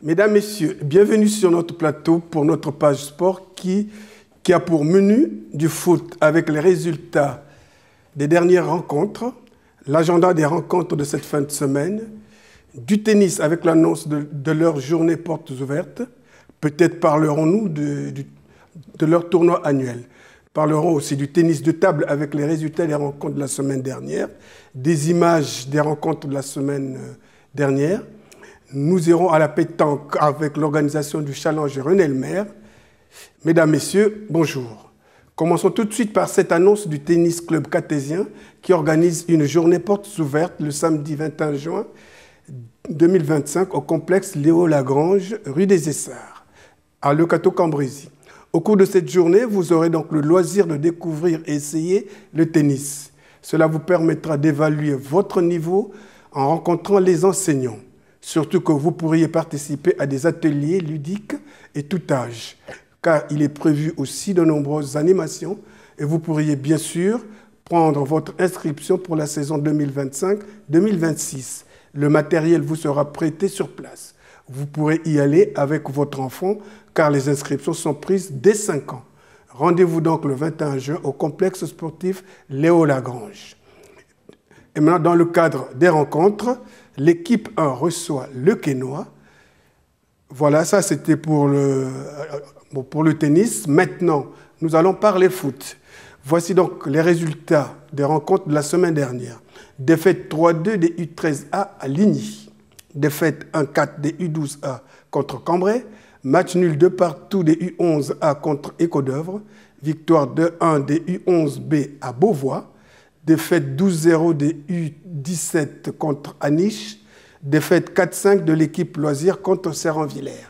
Mesdames, Messieurs, bienvenue sur notre plateau pour notre page sport qui a pour menu du foot avec les résultats des dernières rencontres, l'agenda des rencontres de cette fin de semaine, du tennis avec l'annonce de leur journée portes ouvertes. Peut-être parlerons-nous de leur tournoi annuel. Parlerons aussi du tennis de table avec les résultats des rencontres de la semaine dernière, des images des rencontres de la semaine dernière. Nous irons à la pétanque avec l'organisation du challenge René-le-Maire. Mesdames, Messieurs, bonjour. Commençons tout de suite par cette annonce du Tennis Club Cartésien qui organise une journée portes ouvertes le samedi 21 juin 2025 au complexe Léo Lagrange, rue des Essarts, à Le Cateau-Cambrésis. Au cours de cette journée, vous aurez donc le loisir de découvrir et essayer le tennis. Cela vous permettra d'évaluer votre niveau en rencontrant les enseignants. Surtout que vous pourriez participer à des ateliers ludiques et tout âge, car il est prévu aussi de nombreuses animations et vous pourriez bien sûr prendre votre inscription pour la saison 2025-2026. Le matériel vous sera prêté sur place. Vous pourrez y aller avec votre enfant car les inscriptions sont prises dès 5 ans. Rendez-vous donc le 21 juin au complexe sportif Léo Lagrange. Et maintenant, dans le cadre des rencontres, l'équipe 1 reçoit le Quesnoy. Voilà, ça c'était pour le tennis. Maintenant, nous allons parler foot. Voici donc les résultats des rencontres de la semaine dernière. Défaite 3-2 des U13A à Ligny. Défaite 1-4 des U12A contre Cambrai. Match nul 2 partout des U11A contre Écodœuvre. Victoire 2-1 des U11B à Beauvois. Défaite 12-0 des U17 contre Aniche. Défaite 4-5 de l'équipe loisir contre Serran-Villers.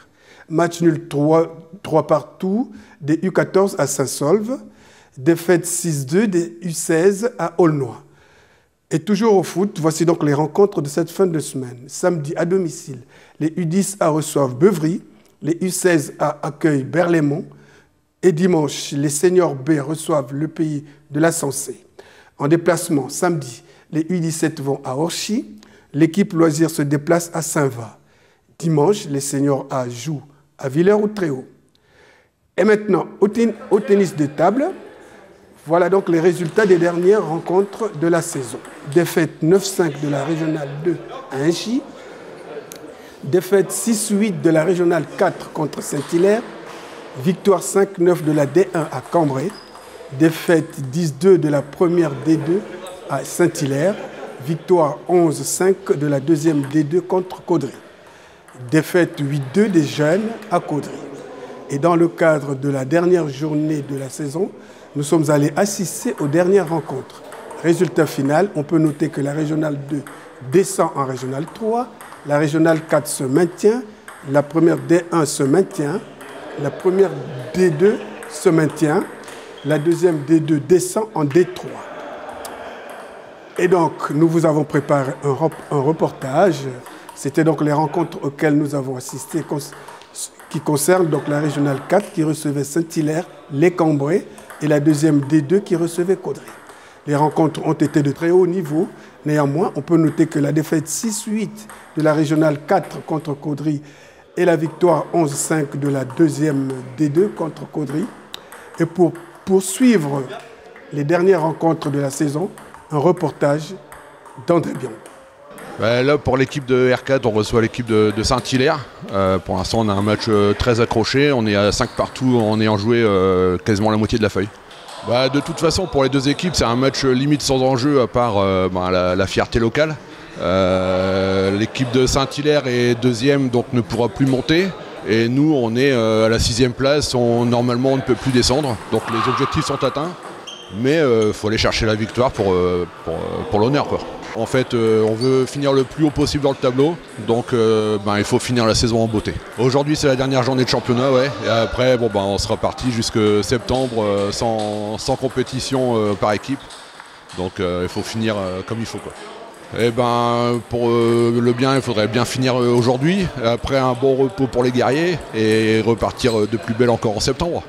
Match nul 3 partout des U14 à Saint-Solve. Défaite 6-2 des U16 à Aulnoy. Et toujours au foot, voici donc les rencontres de cette fin de semaine. Samedi à domicile, les U10A reçoivent Beuvry, les U16A accueillent Berlaymont et dimanche, les seniors B reçoivent le pays de la Sensée. En déplacement, samedi, les U17 vont à Orchy, l'équipe loisir se déplace à Saint-Va. Dimanche, les seniors A jouent à Villers-ou-Tréhaut. Et maintenant, au tennis de table, voilà donc les résultats des dernières rencontres de la saison. Défaite 9-5 de la Régionale 2 à Inchy. Défaite 6-8 de la Régionale 4 contre Saint-Hilaire. Victoire 5-9 de la D1 à Cambrai. Défaite 10-2 de la première D2 à Saint-Hilaire. Victoire 11-5 de la deuxième D2 contre Caudry. Défaite 8-2 des jeunes à Caudry. Et dans le cadre de la dernière journée de la saison, nous sommes allés assister aux dernières rencontres. Résultat final, on peut noter que la Régionale 2 descend en Régionale 3, la Régionale 4 se maintient, la première D1 se maintient, la première D2 se maintient, la deuxième D2 descend en D3. Et donc, nous vous avons préparé un reportage. C'était donc les rencontres auxquelles nous avons assisté qui concernent donc la Régionale 4 qui recevait Saint-Hilaire, les Cambrai, et la deuxième D2 qui recevait Caudry. Les rencontres ont été de très haut niveau. Néanmoins, on peut noter que la défaite 6-8 de la Régionale 4 contre Caudry et la victoire 11-5 de la deuxième D2 contre Caudry. Et pour poursuivre les dernières rencontres de la saison, un reportage d'André Bion. Là, pour l'équipe de R4, on reçoit l'équipe de Saint-Hilaire. Pour l'instant, on a un match très accroché. On est à 5 partout en ayant joué quasiment la moitié de la feuille. De toute façon, pour les deux équipes, c'est un match limite sans enjeu à part la fierté locale. L'équipe de Saint-Hilaire est deuxième, donc ne pourra plus monter. Et nous, on est à la 6e place. Normalement, on ne peut plus descendre. Donc les objectifs sont atteints. Mais il faut aller chercher la victoire pour l'honneur, quoi. En fait, on veut finir le plus haut possible dans le tableau, donc il faut finir la saison en beauté. Aujourd'hui, c'est la dernière journée de championnat, ouais. Et après, on sera parti jusqu'à septembre sans compétition par équipe. Donc il faut finir comme il faut, quoi. Et pour le bien, il faudrait bien finir aujourd'hui, après un bon repos pour les guerriers, et repartir de plus belle encore en septembre.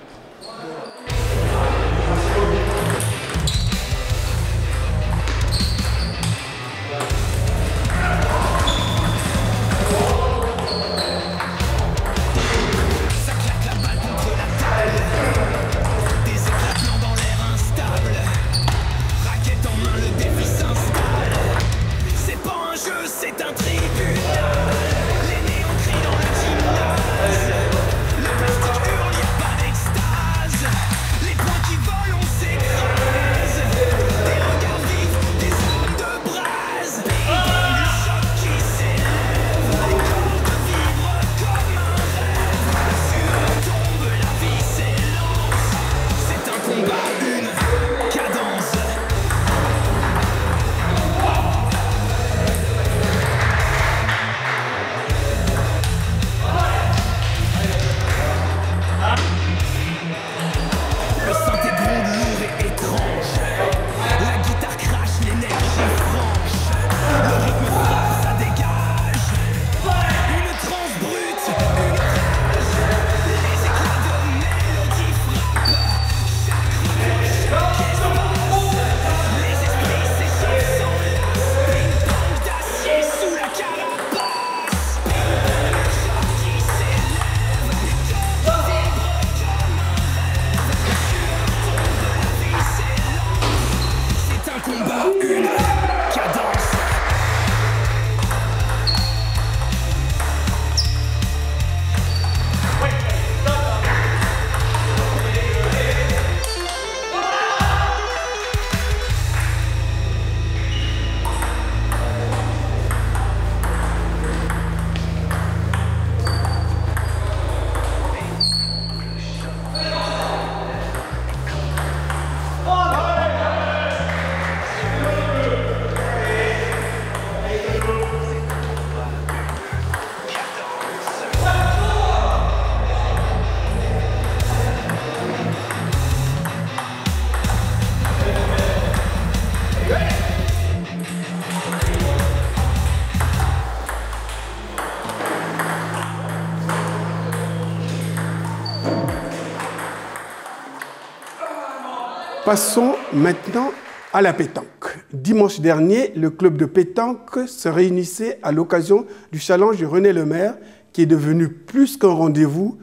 Passons maintenant à la pétanque. Dimanche dernier, le club de pétanque se réunissait à l'occasion du challenge René Lemaire, qui est devenu plus qu'un rendez-vous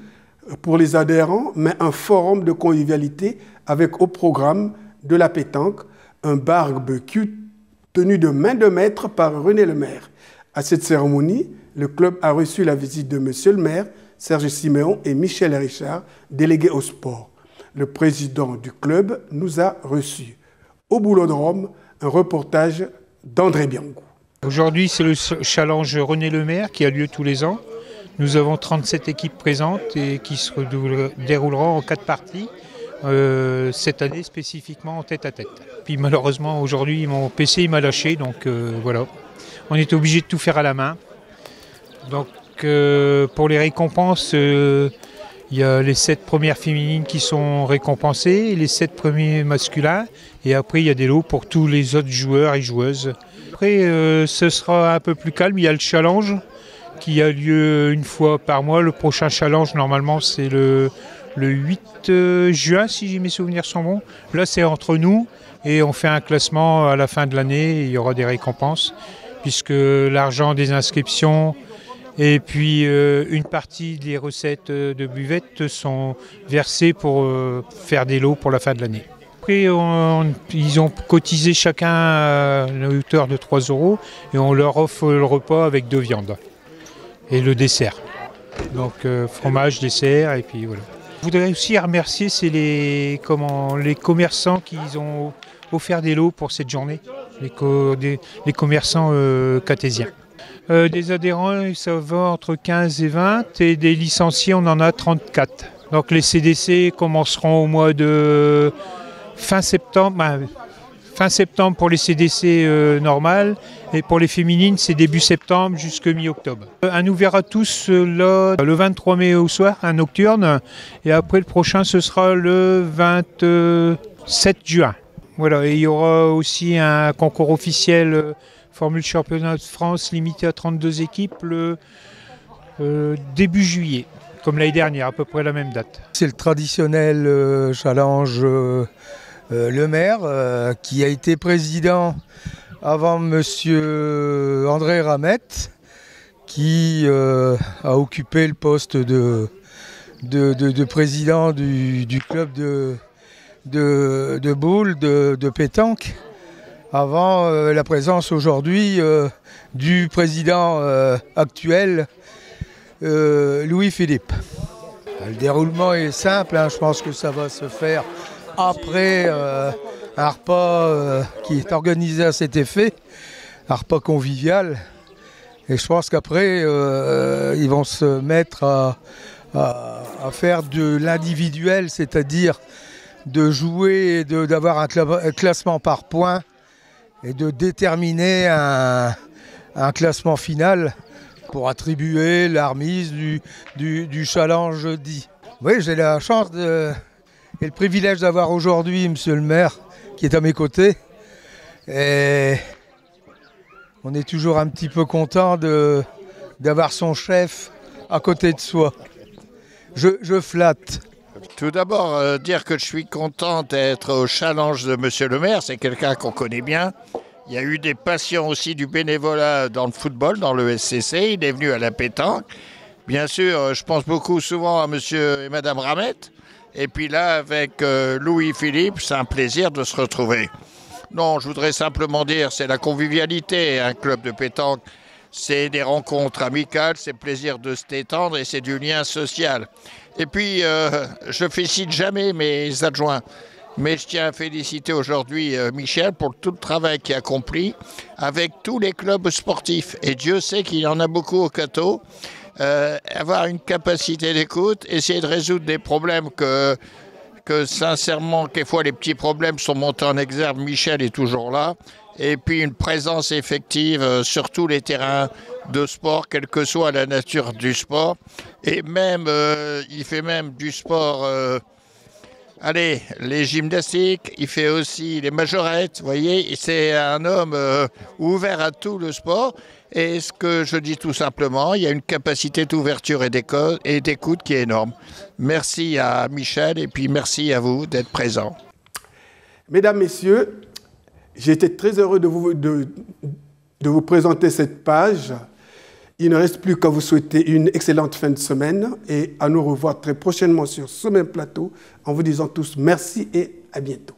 pour les adhérents, mais un forum de convivialité avec au programme de la pétanque, un barbecue tenu de main de maître par René Lemaire. À cette cérémonie, le club a reçu la visite de Monsieur le maire, Serge Siméon et Michel Richard, délégués au sport. Le président du club nous a reçus. Au Boulodrome, un reportage d'André Biangou. Aujourd'hui, c'est le challenge René Lemaire qui a lieu tous les ans. Nous avons 37 équipes présentes et qui se dérouleront en 4 parties, cette année spécifiquement en tête-à-tête. Puis malheureusement, aujourd'hui, mon PC m'a lâché, donc voilà. On est obligé de tout faire à la main. Donc pour les récompenses, il y a les 7 premières féminines qui sont récompensées, les 7 premiers masculins, et après il y a des lots pour tous les autres joueurs et joueuses. Après, ce sera un peu plus calme, il y a le challenge qui a lieu une fois par mois. Le prochain challenge, normalement, c'est le 8 juin, si mes souvenirs sont bons. Là, c'est entre nous, et on fait un classement à la fin de l'année, il y aura des récompenses, puisque l'argent des inscriptions et puis une partie des recettes de buvette sont versées pour faire des lots pour la fin de l'année. Après, ils ont cotisé chacun à hauteur de 3 € et on leur offre le repas avec 2 viandes et le dessert. Donc fromage, dessert et puis voilà. Je voudrais aussi remercier les commerçants qui ont offert des lots pour cette journée, les commerçants cartésiens. Des adhérents, ça va entre 15 et 20 et des licenciés, on en a 34. Donc les CDC commenceront au mois de fin septembre pour les CDC normales et pour les féminines, c'est début septembre jusqu'à mi-octobre. On nous verra tous là, le 23 mai au soir, un nocturne, et après le prochain ce sera le 27 juin. Voilà, et il y aura aussi un concours officiel Formule Championnat de France limité à 32 équipes le début juillet, comme l'année dernière, à peu près la même date. C'est le traditionnel challenge Lemaire qui a été président avant monsieur André Ramette, qui a occupé le poste de président du club de boules, de pétanque, avant la présence aujourd'hui du président actuel, Louis-Philippe. Le déroulement est simple, hein, je pense que ça va se faire après un repas qui est organisé à cet effet, un repas convivial. Et je pense qu'après, ils vont se mettre à faire de l'individuel, c'est-à-dire de jouer et d'avoir un classement par points et de déterminer un classement final pour attribuer la remise du challenge dit. Oui, j'ai la chance et le privilège d'avoir aujourd'hui monsieur le maire qui est à mes côtés. Et on est toujours un petit peu content d'avoir son chef à côté de soi. Je flatte. Tout d'abord, dire que je suis content d'être au challenge de monsieur le maire. C'est quelqu'un qu'on connaît bien. Il y a eu des patients aussi du bénévolat dans le football, dans le SCC. Il est venu à la pétanque. Bien sûr, je pense beaucoup souvent à monsieur et madame Ramette. Et puis là, avec Louis-Philippe, c'est un plaisir de se retrouver. Non, je voudrais simplement dire, c'est la convivialité, un club de pétanque. C'est des rencontres amicales, c'est le plaisir de se détendre et c'est du lien social. Et puis, je félicite jamais mes adjoints. Mais je tiens à féliciter aujourd'hui Michel pour tout le travail qu'il a accompli avec tous les clubs sportifs. Et Dieu sait qu'il y en a beaucoup au Cateau. Avoir une capacité d'écoute, essayer de résoudre des problèmes que sincèrement, quelquefois les petits problèmes sont montés en exergue. Michel est toujours là. Et puis une présence effective sur tous les terrains de sport, quelle que soit la nature du sport. Et même, il fait même du sport... les gymnastiques, il fait aussi les majorettes, vous voyez, c'est un homme ouvert à tout le sport. Et ce que je dis tout simplement, il y a une capacité d'ouverture et d'écoute qui est énorme. Merci à Michel et puis merci à vous d'être présent. Mesdames, Messieurs, j'ai été très heureux de vous présenter cette page. Il ne reste plus qu'à vous souhaiter une excellente fin de semaine et à nous revoir très prochainement sur ce même plateau en vous disant tous merci et à bientôt.